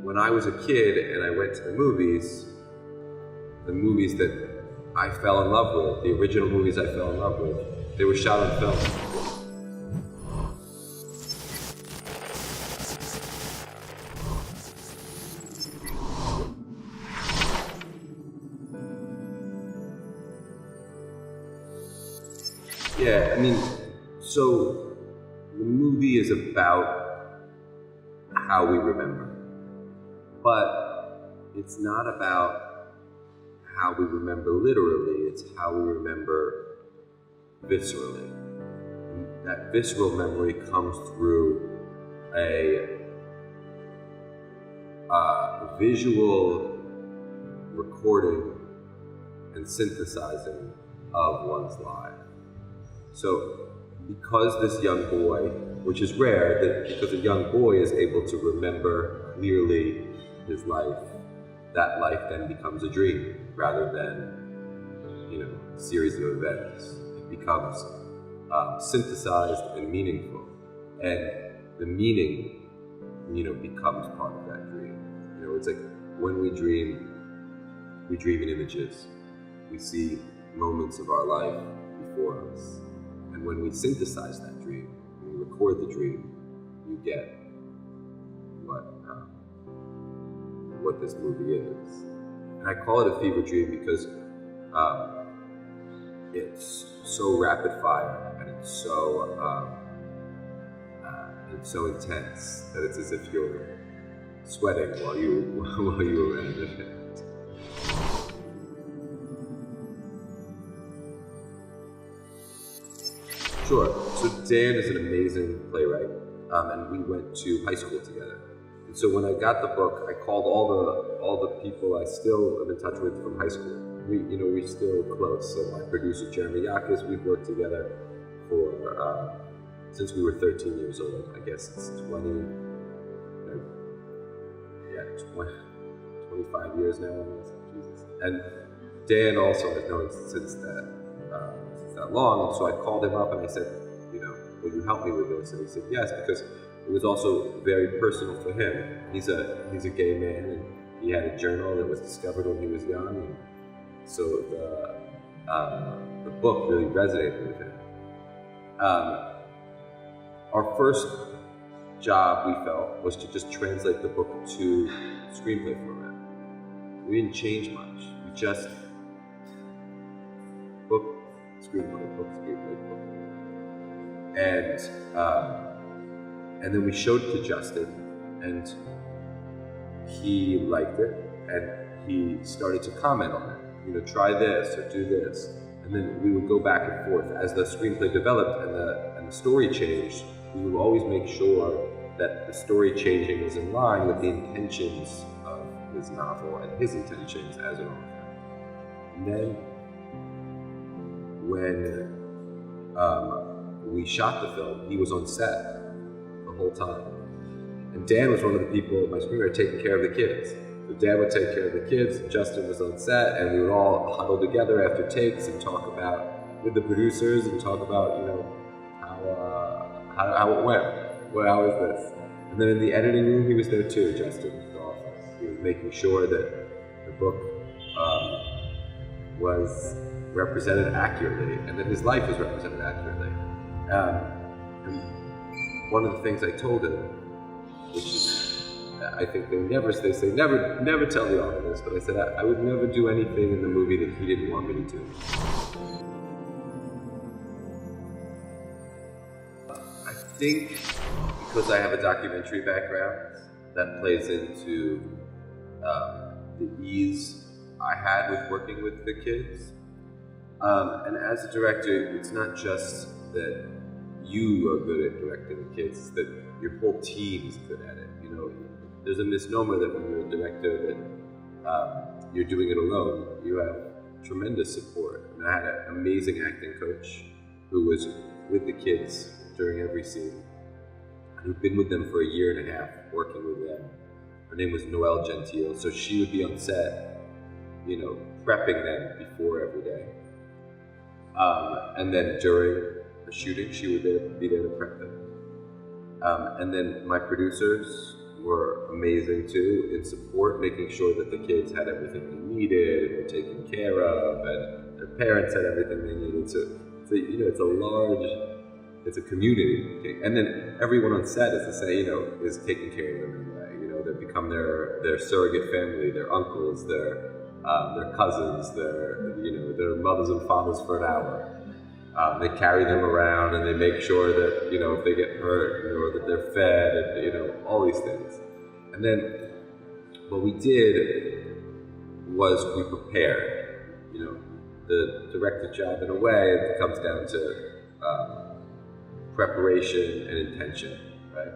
when I was a kid and I went to the movies that I fell in love with, the original movies I fell in love with, they were shot on film. Yeah, I mean, so the movie is about how we remember, but it's not about how we remember literally, it's how we remember viscerally. And that visceral memory comes through a visual recording and synthesizing of one's life. So because this young boy, which is rare, that because a young boy is able to remember clearly his life, that life then becomes a dream rather than, you know, a series of events. It becomes synthesized and meaningful, and the meaning, you know, becomes part of that dream. You know, it's like when we dream in images. We see moments of our life before us, and when we synthesize that dream, when we record the dream, you get what this movie is. And I call it a fever dream because it's so rapid fire and it's so intense that it's as if you're sweating while you were in it. Sure. So Dan is an amazing playwright, and we went to high school together. And so when I got the book, I called all the people I still am in touch with from high school. We're still close. So my producer Jeremy Yakis, we've worked together for since we were 13 years old. I guess it's 25 years now. Jesus. And Dan also I've known since that long, and so I called him up and I said, will you help me with this? And he said yes, because it was also very personal for him. He's a gay man, and he had a journal that was discovered when he was young, and so the book really resonated with him. Our first job, we felt, was to just translate the book to screenplay format. We didn't change much. We just book, screenplay, book, screenplay, book. And then we showed it to Justin, and he liked it, and he started to comment on it. Try this or do this. And then we would go back and forth. As the screenplay developed and the story changed, we would always make sure that the story changing was in line with the intentions of his novel and his intentions as an author. And then when we shot the film, he was on set the whole time. And Dan was one of the people, my screenwriter, taking care of the kids. So Dan would take care of the kids, Justin was on set, and we would all huddle together after takes and talk about, with the producers, and talk about, how it went. How is this? And then in the editing room, he was there too, Justin, the author. He was making sure that the book was represented accurately, and that his life was represented accurately. And one of the things I told him, which is, I think they say never tell the author this, but I said I would never do anything in the movie that he didn't want me to do. I think because I have a documentary background, that plays into the ease I had with working with the kids. And as a director, it's not just that you are good at directing the kids, it's that your whole team is good at it. There's a misnomer that when you're a director that you're doing it alone. You have tremendous support. I had an amazing acting coach who was with the kids during every scene, who'd been with them for a year and a half, working with them. Her name was Noelle Gentile, so she would be on set, prepping them before every day. And then during the shooting, she would be there to prep them. And then my producers, were amazing too in support, making sure that the kids had everything they needed and were taken care of, and their parents had everything they needed. So you know, it's a community, okay? And then everyone on set is the same, you know, is taking care of them in a way. You know, they become their surrogate family, their uncles, their cousins, their mothers and fathers for an hour. They carry them around and they make sure that, you know, if they get hurt, you know, that they're fed, and, you know, all these things. And then what we did was we prepared. You know, the director's job, in a way, it comes down to preparation and intention, right?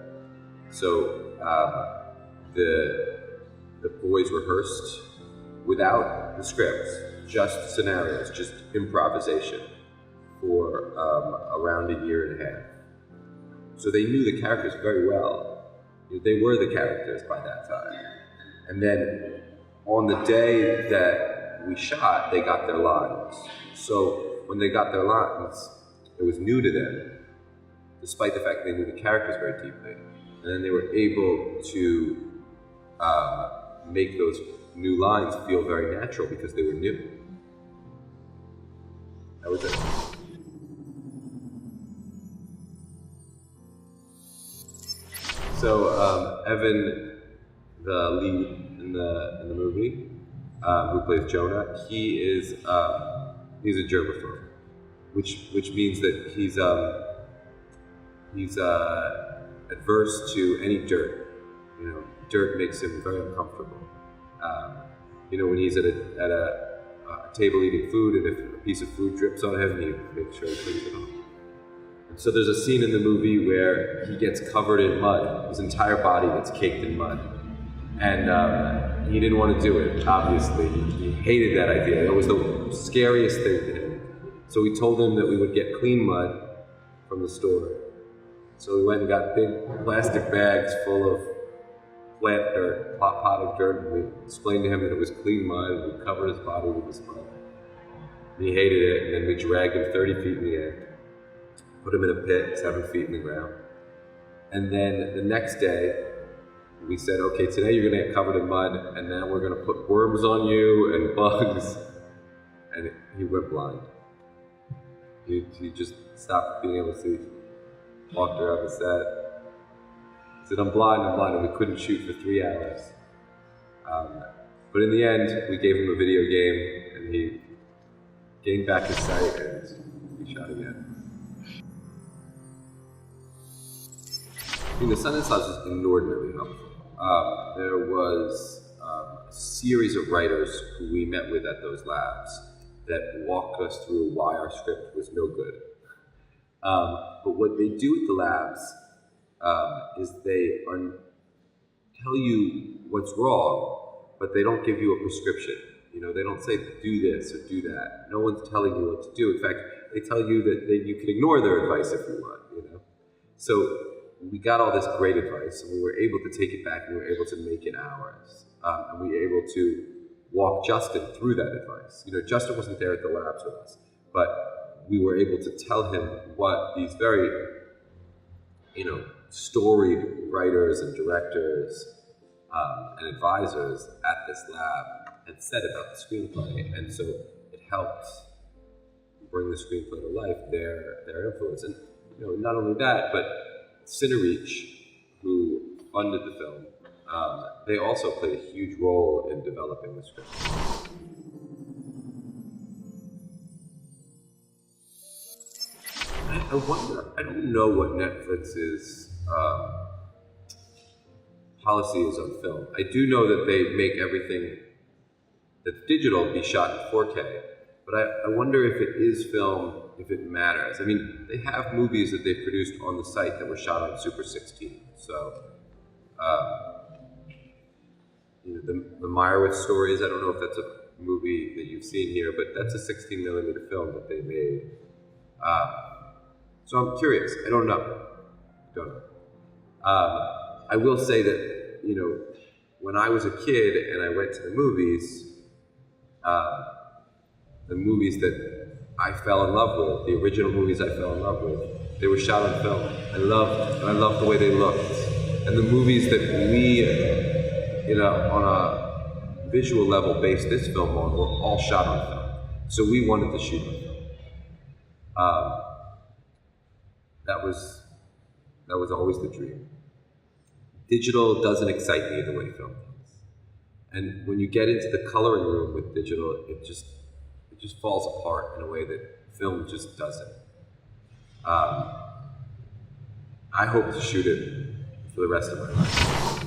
So the boys rehearsed without the scripts, just scenarios, just improvisation for around a year and a half. So they knew the characters very well. They were the characters by that time. And then on the day that we shot, they got their lines. So when they got their lines, it was new to them, despite the fact that they knew the characters very deeply. And then they were able to make those new lines feel very natural because they were new. That was it. So Evan, the lead in the movie, who plays Jonah, he's a germaphobe, which means that he's adverse to any dirt. You know, dirt makes him very uncomfortable. You know, when he's at a table eating food, and if a piece of food drips on him, he makes sure he cleans it off. And so there's a scene in the movie where he gets covered in mud. His entire body gets caked in mud. And he didn't want to do it, obviously. He hated that idea. It was the scariest thing to him. So we told him that we would get clean mud from the store. So we went and got big plastic bags full of plant dirt, potted dirt, and we explained to him that it was clean mud, and we covered his body with this mud. And he hated it, and then we dragged him 30 feet in the air, put him in a pit 7 feet in the ground. And then the next day, we said, okay, today you're gonna get covered in mud, and now we're gonna put worms on you and bugs. And he went blind. He just stopped being able to see, walked around the set. He said, I'm blind, and we couldn't shoot for 3 hours. But in the end, we gave him a video game, and he gained back his sight, and he shot again. I mean, the Sundance Labs was inordinately helpful. There was a series of writers who we met with at those labs that walked us through why our script was no good. But what they do at the labs is they tell you what's wrong, but they don't give you a prescription. You know, they don't say do this or do that. No one's telling you what to do. In fact, they tell you that you can ignore their advice if you want. You know, so we got all this great advice, and we were able to take it back, and we were able to make it ours. And we were able to walk Justin through that advice. You know, Justin wasn't there at the labs with us, but we were able to tell him what these very, you know, storied writers and directors and advisors at this lab had said about the screenplay. And so it helped bring the screenplay to life, their influence. And, you know, not only that, but Cinereach, who funded the film, they also played a huge role in developing the script. I wonder, I don't know what Netflix's policy is on film. I do know that they make everything that's digital be shot in 4K, but I wonder if it is film, if it matters. I mean, they have movies that they've produced on the site that were shot on Super 16. So, you know, the Meyerowitz stories, I don't know if that's a movie that you've seen here, but that's a 16mm film that they made. So I'm curious. I don't know. I will say that, you know, when I was a kid and I went to the movies that I fell in love with, the original movies I fell in love with, they were shot on film. I loved the way they looked. And the movies that we, on a visual level, based this film on were all shot on film. So we wanted to shoot on film. That was always the dream. Digital doesn't excite me the way film does. And when you get into the coloring room with digital, it just falls apart in a way that film just doesn't. I hope to shoot it for the rest of my life.